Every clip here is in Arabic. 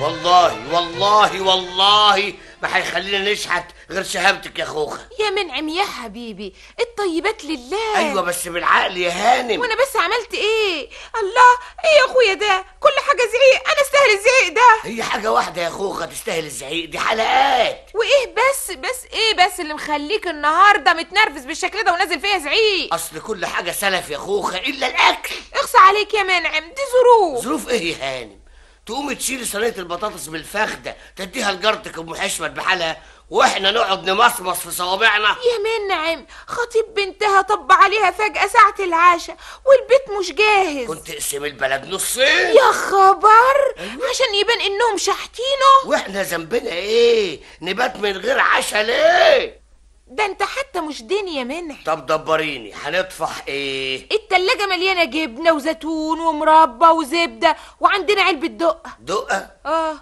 والله والله والله ما هيخلينا نشحت غير شهامتك يا خوخه. يا منعم يا حبيبي، الطيبات لله. ايوه بس بالعقل يا هانم. وانا بس عملت ايه؟ الله، ايه يا اخويا ده؟ كل حاجه زعيق، انا استاهل الزعيق ده؟ هي حاجه واحده يا خوخه تستاهل الزعيق، دي حلقات. وايه بس ايه بس اللي مخليك النهارده متنرفز بالشكل ده ونازل فيها زعيق؟ اصل كل حاجه سلف يا خوخه الا الاكل. اخصى عليك يا منعم، دي ظروف. ظروف ايه يا هانم؟ تقومي تشيلي صينيه البطاطس بالفخده تديها لجارتك ام حشمت بحالها واحنا نقعد نمصمص في صوابعنا؟ يا منعم، خطيب بنتها طب عليها فجأة ساعة العشاء والبيت مش جاهز. كنت اقسم البلد نصين. يا خبر، عشان يبان انهم شحتينه. واحنا ذنبنا ايه؟ نبات من غير عشاء ليه؟ ده انت حتى مش دين يا منعم. طب دبريني، هنطفح ايه؟ التلاجة مليانة جبنة وزيتون ومربى وزبدة وعندنا علبة دقة. دقة؟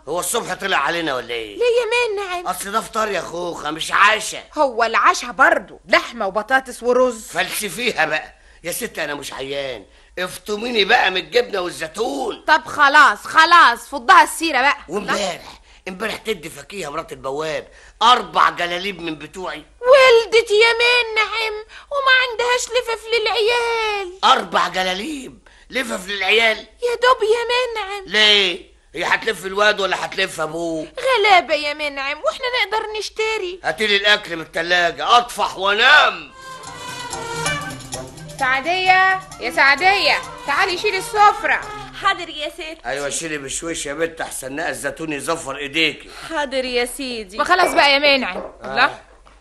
هو الصبح طلع علينا ولا ايه؟ ليه يا منعم؟ اصل ده فطار يا خوخة مش عشاء. هو العشاء برضه لحمة وبطاطس ورز. فلسفيها بقى يا ست، انا مش عيان، افطميني بقى من الجبنة والزيتون. طب خلاص فضها السيرة بقى. امبارح تدي فكيها مرات البواب 4 جلاليب من بتوعي. ولدتي يا منعم وما عندهاش لفف للعيال. 4 جلاليب لفف للعيال؟ يا دوب يا منعم. ليه؟ هي هتلف الواد ولا هتلف ابوه؟ غلابة يا منعم، واحنا نقدر نشتري. هاتيلي الاكل من التلاجة اطفح وانام. سعدية يا سعدية، تعالي شيلي السفرة. حاضر يا ست. ايوه شيلي بشويش يا بنت احسن نقى الزيتون يزفر ايديكي. حاضر يا سيدي. ما خلاص بقى يا منعم. لا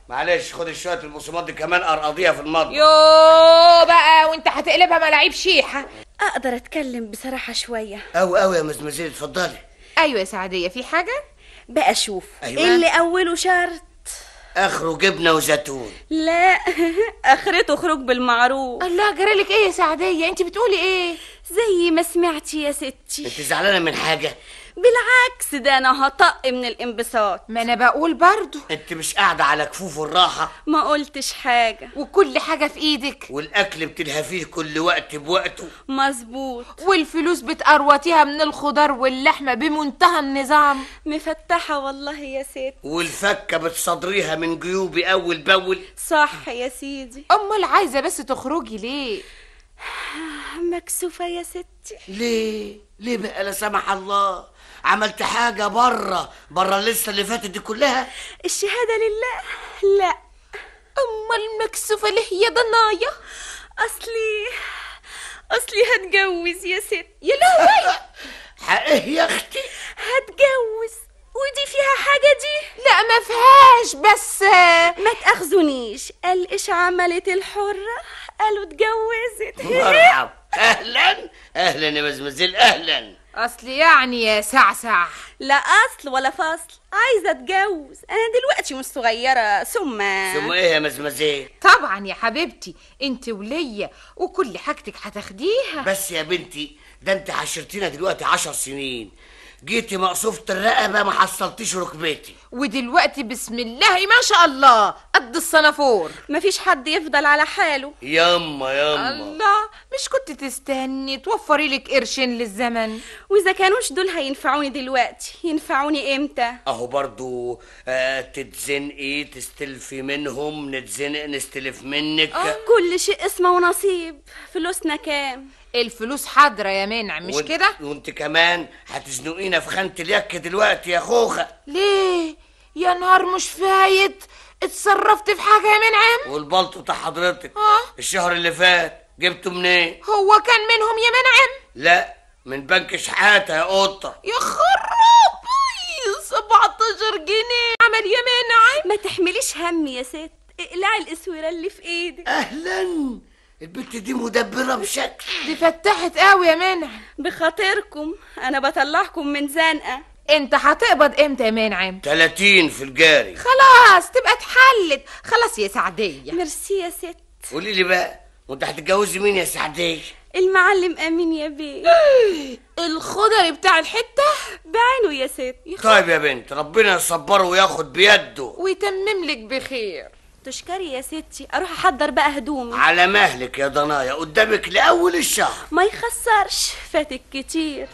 معلش خدي شويه البصمات دي كمان ارقضيها في المطبخ. يوه بقى، وانت هتقلبها ملاعيب شيحة. اقدر اتكلم بصراحة شوية؟ اوي يا مزمزيل اتفضلي. ايوه يا سعدية، في حاجة؟ بقى شوف. أيوة. اللي اوله شرط اخره جبنه وزيتون. لا اخرته خروج بالمعروف. الله، جرالك ايه يا سعدية؟ انت بتقولي ايه؟ زي ما سمعتي يا ستي. انت زعلانه من حاجه؟ بالعكس، ده انا هطق من الانبساط. ما انا بقول برضو. انت مش قاعده على كفوف الراحه؟ ما قلتش حاجه. وكل حاجه في ايدك، والاكل بتلهفيه كل وقت بوقته. مظبوط. والفلوس بتقروتيها من الخضار واللحمه بمنتهى النظام. مفتحه والله يا ست. والفكه بتصدريها من جيوبي اول باول. صح يا سيدي. امال عايزه بس تخرجي ليه؟ مكسوفه يا ستي. ليه بقى لا سمح الله؟ عملت حاجه بره اللسه اللي فاتت دي كلها؟ الشهاده لله. لا. امال مكسوفه ليه يا ضنايا؟ اصلي هتجوز يا ست. يا لهوي. حقه يا اختي هتجوز، ودي فيها حاجه دي؟ لا ما فيهاش، بس ما تاخذونيش. قال ايش عملت الحره؟ قالوا اتجوزت. مرحب. اهلا يا مزمزيل، اهلا. اصل يعني يا سعسع. لا اصل ولا فصل، عايزه اتجوز. انا دلوقتي مش صغيره. ثم ايه يا مزمزيل؟ طبعا يا حبيبتي، انت وليا وكل حاجتك هتاخديها. بس يا بنتي، ده انت عشرتينا دلوقتي 10 سنين، جيتي مقصوفة الرقبة ما حصلتيش ركبتي، ودلوقتي بسم الله ما شاء الله قد الصنافور. مفيش حد يفضل على حاله. ياما الله، مش كنت تستني توفري لك قرشين للزمن؟ واذا كانوش دول هينفعوني دلوقتي، ينفعوني امتى؟ اهو برضو تتزنقي تستلفي منهم، نتزنق نستلف منك. كل شيء اسمه ونصيب. فلوسنا كام؟ الفلوس حاضرة يا منعم، مش كده؟ وانت كمان هتزنقينا في خانة اليك دلوقتي يا خوخة. ليه يا نهار مش فايت؟ اتصرفت في حاجة يا منعم؟ والبلطو بتاع حضرتك الشهر اللي فات جبته منين؟ هو كان منهم يا منعم؟ لا، من بنك شحاتة يا قطة. يا خرابي، 17 جنيه عمل يا منعم. ما تحمليش هم يا ست، اقلعي الاسوره اللي في ايدك. اهلا، البنت دي مدبرة بشكل. دي فتحت قوي يا منعم. بخاطركم انا بطلعكم من زنقه. انت هتقبض امتى يا منعم؟ 30 في الجاري. خلاص تبقى اتحلت. خلاص يا سعدية. ميرسي يا ست. قولي لي بقى، وانت هتتجوزي مين يا سعدية؟ المعلم امين يا بيه. الخضري بتاع الحتة بعينه يا ست. طيب يا بنت، ربنا يصبره وياخد بيده ويتمم لك بخير. تشكري يا ستي. اروح احضر بقى هدومي. على مهلك يا ضنايا، قدامك لاول الشهر. ما يخسرش، فاتك كتير.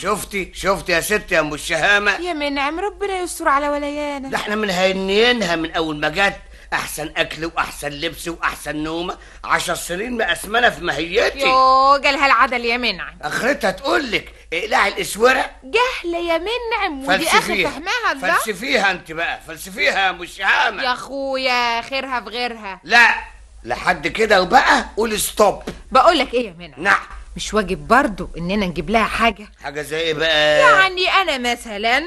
شفتي يا ست يا ام الشهامه. يا منعم ربنا يستر على وليانا. ده احنا منهنيينها من اول ما جت، احسن اكل واحسن لبس واحسن نومه، 10 سنين مقسمانه في ماهيتي. يو جالها العدل يا منعم. اخرتها تقول لك اقلعي الاسوره. جهله يا منعم، ودي اخر فهمها ده. فلسفيها انت بقى، فلسفيها يا ام الشهامه. يا اخويا خيرها في غيرها. لا لحد كده وبقى قول ستوب. بقول لك ايه يا منعم؟ نعم. مش واجب برضو اننا نجيب لها حاجه زي ايه بقى؟ يعني انا مثلا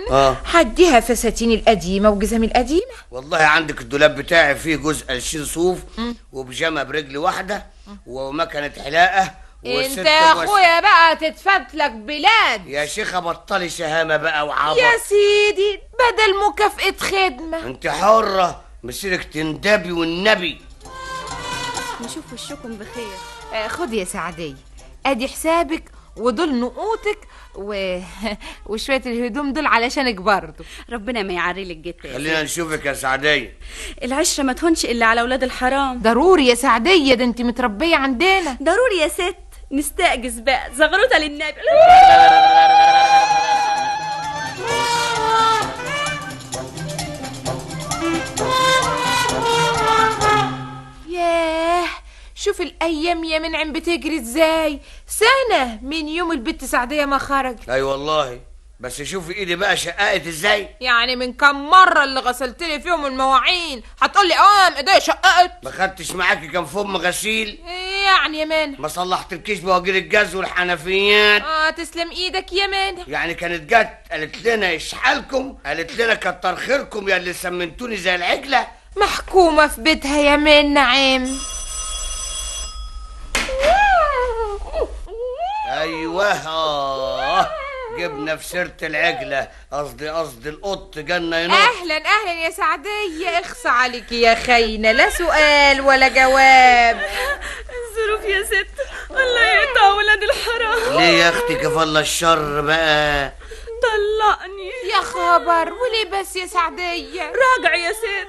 هديها فساتين القديمه وجزم القديمه. والله عندك الدولاب بتاعي فيه جزء قلشين صوف وبيجامه برجل واحده ومكنه حلاقه انت يا اخويا بقى تتفتلك بلاد. يا شيخه بطلي شهامه بقى وعبط. يا سيدي بدل مكافأة خدمه. انت حره، مسيرك تندبي والنبي. نشوف وشكم بخير. خد يا سعدية، ادي حسابك ودول نقوتك وشوية الهدوم دول علشانك برضو. ربنا ما يعري لك جتة. خلينا نشوفك يا سعدية. العشرة ما تهونش الا على اولاد الحرام. ضروري يا سعدية، ده انت متربية عندنا. ضروري يا ست. نستأجز بقى زغروطة للنبي. ياه شوف الايام يا منعم بتجري ازاي. سنة من يوم البت سعدية ما خرج. اي والله، بس شوفي ايدي بقى شققت ازاي. يعني من كم مرة اللي غسلت لي فيهم المواعين هتقولي ايديا شققت؟ ما خدتش معاكي كام فم غسيل؟ يعني يا مانع ما صلحتلكيش بواجير الجاز والحنفيات؟ تسلم ايدك يا مانع. يعني كانت جت قالت لنا يشحالكم، قالت لنا كتر خيركم يا اللي سمنتوني زي العجلة. محكومة في بيتها يا منعم. ايوه جبنا في سيرة العجلة، قصدي القط جنة ينط. اهلا يا سعدية، اخصى عليك يا خاينة، لا سؤال ولا جواب. الظروف يا ست الله يقطع ولاد الحرام. ليه يا اختي كفالة الشر بقى؟ طلقني يا خبر، وليه بس يا سعدية؟ راجع يا ست.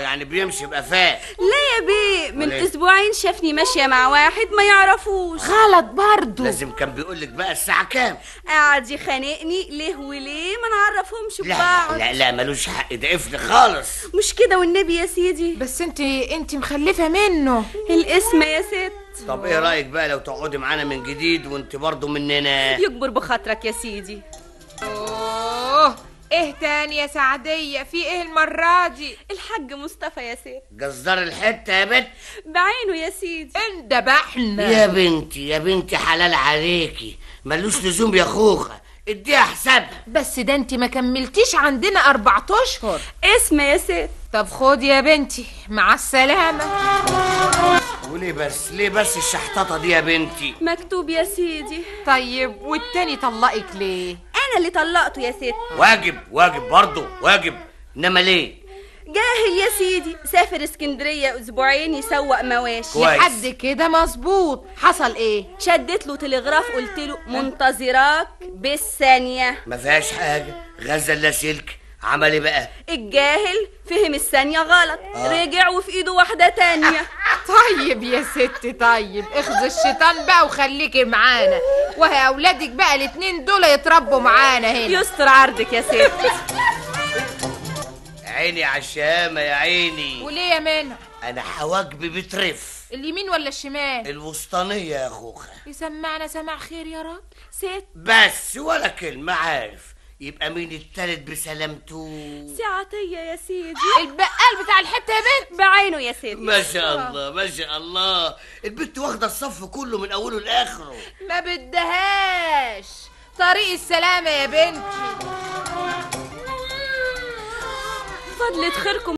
يعني بيمشي بقفاه. لا يا بيه، من اسبوعين شافني ماشية مع واحد ما يعرفوش. غلط برضو. لازم كان بيقولك بقى الساعة كام. قاعد يخانقني ليه وليه ما نعرفهمش ببعض. لا ملوش حق، ده قفل خالص. مش كده والنبي يا سيدي. بس انت مخلفة منه الاسم يا ست. طب ايه رأيك بقى لو تقعدي معانا من جديد وانت برضو مننا؟ يكبر بخاطرك يا سيدي. ايه تاني يا سعدية؟ في ايه المرة دي؟ الحاج مصطفى يا ست. جزار الحتة يا بنت. بعينه يا سيدي. اندبحنا يا بنتي حلال عليكي، ملوش لزوم يا خوخة، اديها حسابها. بس ده انت ما كملتيش عندنا 4 اشهر. اسم يا ست. طب خد يا بنتي مع السلامة. ليه بس الشحططة دي يا بنتي؟ مكتوب يا سيدي. طيب والتاني طلقك ليه؟ انا اللي طلقته يا ست. واجب برضو واجب، انما ليه؟ جاهل يا سيدي، سافر اسكندرية اسبوعين يسوق مواشي. لحد كده مظبوط. حصل ايه؟ شدت له تلغراف قلت له منتظراك بالثانية. ما فيهاش حاجة، غزل لاسلك. عمل ايه بقى؟ الجاهل فهم الثانية غلط. رجع وفي ايده واحدة تانية. طيب يا ستي، طيب اخذ الشيطان بقى وخليكي معانا، وهي اولادك بقى الاتنين دول يتربوا معانا هنا. يستر عرضك يا ست. عيني عالشامة يا عيني. وليه يا منى؟ انا حواجبي بترف. اليمين ولا الشمال؟ الوسطانية يا خوخة. يسمعنا سماع خير يا رب. ست بس ولا كلمة، عارف يبقى مين التالت بسلامته؟ سعطية يا سيدي. البقال بتاع الحتة يا بنت. بعينه يا سيدي. ما شاء الله البنت واخدة الصف كله من اوله لاخره. ما بدهاش. طريق السلامة يا بنتي. فضلة خيركم